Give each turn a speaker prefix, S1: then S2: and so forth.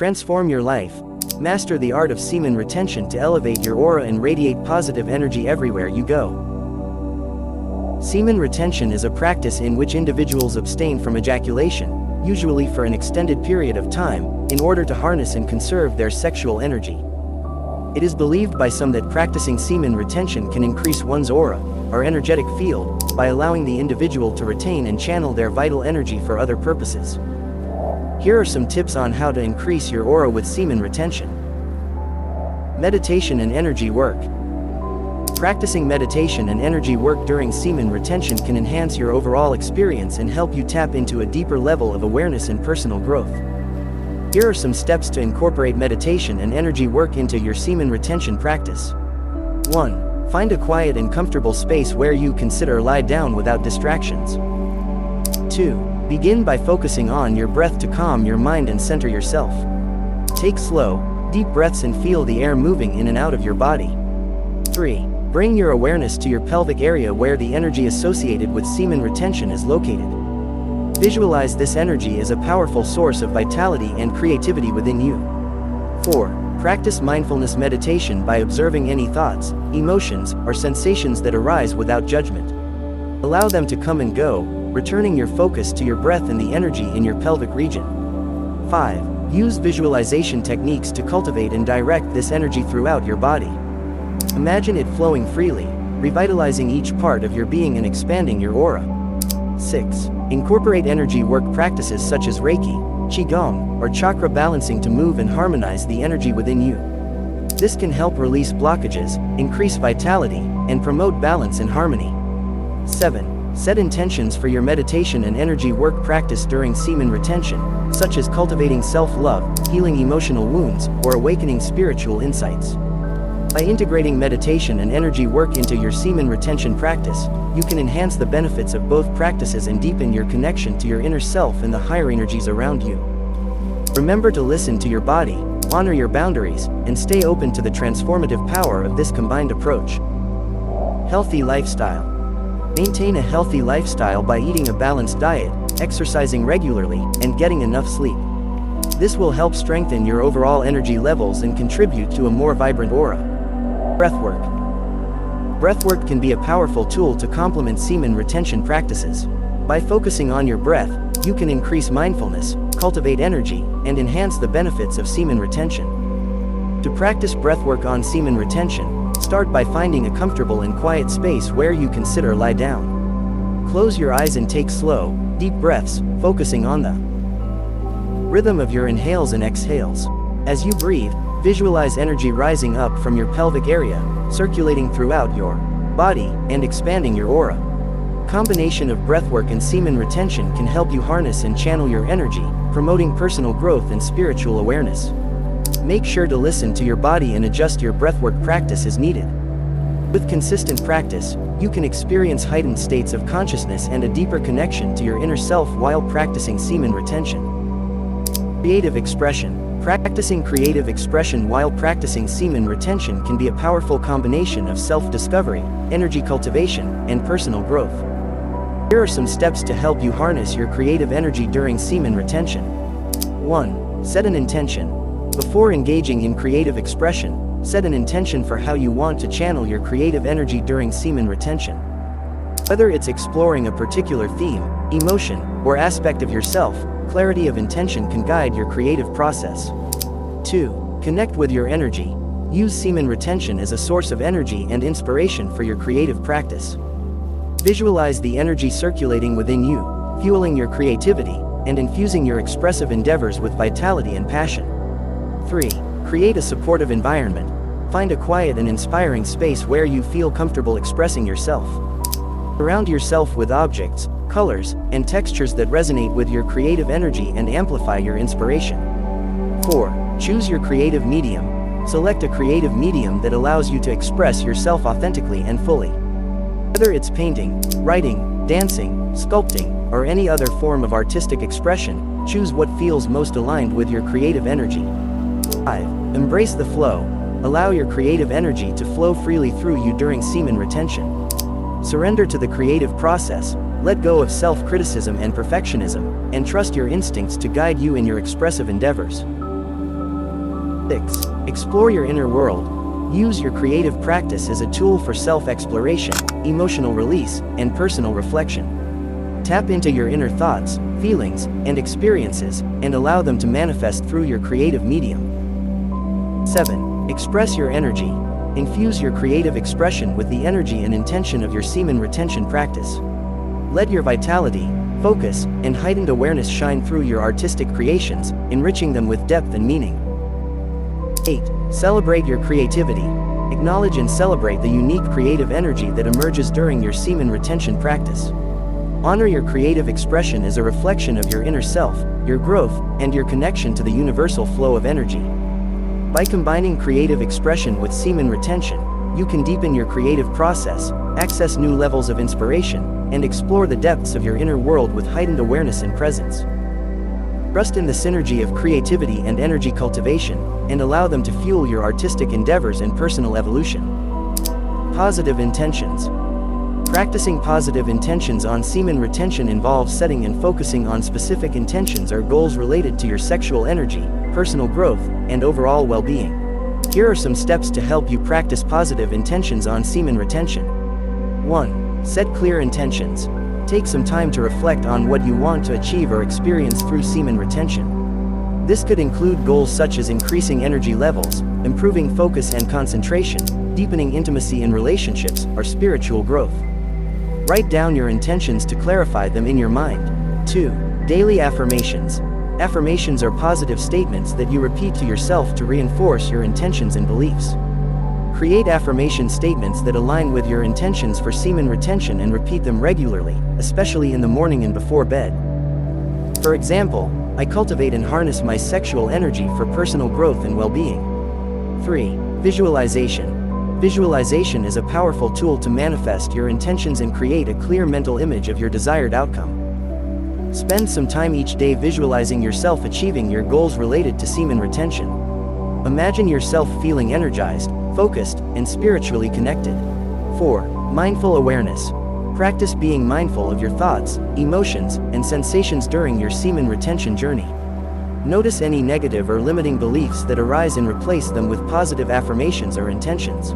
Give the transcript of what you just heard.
S1: Transform your life. Master the art of semen retention to elevate your aura and radiate positive energy everywhere you go. Semen retention is a practice in which individuals abstain from ejaculation, usually for an extended period of time, in order to harness and conserve their sexual energy. It is believed by some that practicing semen retention can increase one's aura, or energetic field, by allowing the individual to retain and channel their vital energy for other purposes. Here are some tips on how to increase your aura with semen retention. Meditation and energy work. Practicing meditation and energy work during semen retention can enhance your overall experience and help you tap into a deeper level of awareness and personal growth. Here are some steps to incorporate meditation and energy work into your semen retention practice. 1. Find a quiet and comfortable space where you consider lie down without distractions. 2. Begin by focusing on your breath to calm your mind and center yourself. Take slow, deep breaths and feel the air moving in and out of your body. 3. Bring your awareness to your pelvic area where the energy associated with semen retention is located. Visualize this energy as a powerful source of vitality and creativity within you. 4. Practice mindfulness meditation by observing any thoughts, emotions, or sensations that arise without judgment. Allow them to come and go, returning your focus to your breath and the energy in your pelvic region. 5. Use visualization techniques to cultivate and direct this energy throughout your body. Imagine it flowing freely, revitalizing each part of your being and expanding your aura. 6. Incorporate energy work practices such as Reiki, Qigong, or chakra balancing to move and harmonize the energy within you. This can help release blockages, increase vitality, and promote balance and harmony. 7. Set intentions for your meditation and energy work practice during semen retention, such as cultivating self-love, healing emotional wounds, or awakening spiritual insights. By integrating meditation and energy work into your semen retention practice, you can enhance the benefits of both practices and deepen your connection to your inner self and the higher energies around you. Remember to listen to your body, honor your boundaries, and stay open to the transformative power of this combined approach. Healthy lifestyle. Maintain a healthy lifestyle by eating a balanced diet, exercising regularly, and getting enough sleep. This will help strengthen your overall energy levels and contribute to a more vibrant aura. Breathwork. Breathwork can be a powerful tool to complement semen retention practices. By focusing on your breath, you can increase mindfulness, cultivate energy, and enhance the benefits of semen retention. To practice breathwork on semen retention, start by finding a comfortable and quiet space where you consider lie down. Close your eyes and take slow, deep breaths, focusing on the rhythm of your inhales and exhales. As you breathe, visualize energy rising up from your pelvic area, circulating throughout your body, and expanding your aura. Combination of breathwork and semen retention can help you harness and channel your energy, promoting personal growth and spiritual awareness. Make sure to listen to your body and adjust your breathwork practice as needed. With consistent practice, you can experience heightened states of consciousness and a deeper connection to your inner self while practicing semen retention. Creative expression. Practicing creative expression while practicing semen retention can be a powerful combination of self-discovery, energy cultivation, and personal growth. Here are some steps to help you harness your creative energy during semen retention. 1. Set an intention. Before engaging in creative expression, set an intention for how you want to channel your creative energy during semen retention. Whether it's exploring a particular theme, emotion, or aspect of yourself, clarity of intention can guide your creative process. 2. Connect with your energy. Use semen retention as a source of energy and inspiration for your creative practice. Visualize the energy circulating within you, fueling your creativity, and infusing your expressive endeavors with vitality and passion. 3. Create a supportive environment. Find a quiet and inspiring space where you feel comfortable expressing yourself. Surround yourself with objects, colors, and textures that resonate with your creative energy and amplify your inspiration. 4. Choose your creative medium. Select a creative medium that allows you to express yourself authentically and fully. Whether it's painting, writing, dancing, sculpting, or any other form of artistic expression, choose what feels most aligned with your creative energy. 5. Embrace the flow. Allow your creative energy to flow freely through you during semen retention. Surrender to the creative process, let go of self-criticism and perfectionism, and trust your instincts to guide you in your expressive endeavors. 6. Explore your inner world. Use your creative practice as a tool for self-exploration, emotional release, and personal reflection. Tap into your inner thoughts, feelings, and experiences, and allow them to manifest through your creative medium. 7. Express your energy. Infuse your creative expression with the energy and intention of your semen retention practice. Let your vitality, focus, and heightened awareness shine through your artistic creations, enriching them with depth and meaning. 8. Celebrate your creativity. Acknowledge and celebrate the unique creative energy that emerges during your semen retention practice. Honor your creative expression as a reflection of your inner self, your growth, and your connection to the universal flow of energy. By combining creative expression with semen retention, you can deepen your creative process, access new levels of inspiration, and explore the depths of your inner world with heightened awareness and presence. Trust in the synergy of creativity and energy cultivation, and allow them to fuel your artistic endeavors and personal evolution. Positive intentions. Practicing positive intentions on semen retention involves setting and focusing on specific intentions or goals related to your sexual energy, personal growth, and overall well-being. Here are some steps to help you practice positive intentions on semen retention. 1. Set clear intentions. Take some time to reflect on what you want to achieve or experience through semen retention. This could include goals such as increasing energy levels, improving focus and concentration, deepening intimacy in relationships, or spiritual growth. Write down your intentions to clarify them in your mind. 2. Daily affirmations. Affirmations are positive statements that you repeat to yourself to reinforce your intentions and beliefs. Create affirmation statements that align with your intentions for semen retention and repeat them regularly, especially in the morning and before bed. For example, I cultivate and harness my sexual energy for personal growth and well-being. 3. Visualization. Visualization is a powerful tool to manifest your intentions and create a clear mental image of your desired outcome. Spend some time each day visualizing yourself achieving your goals related to semen retention. Imagine yourself feeling energized, focused, and spiritually connected. 4. Mindful awareness. Practice being mindful of your thoughts, emotions, and sensations during your semen retention journey. Notice any negative or limiting beliefs that arise and replace them with positive affirmations or intentions.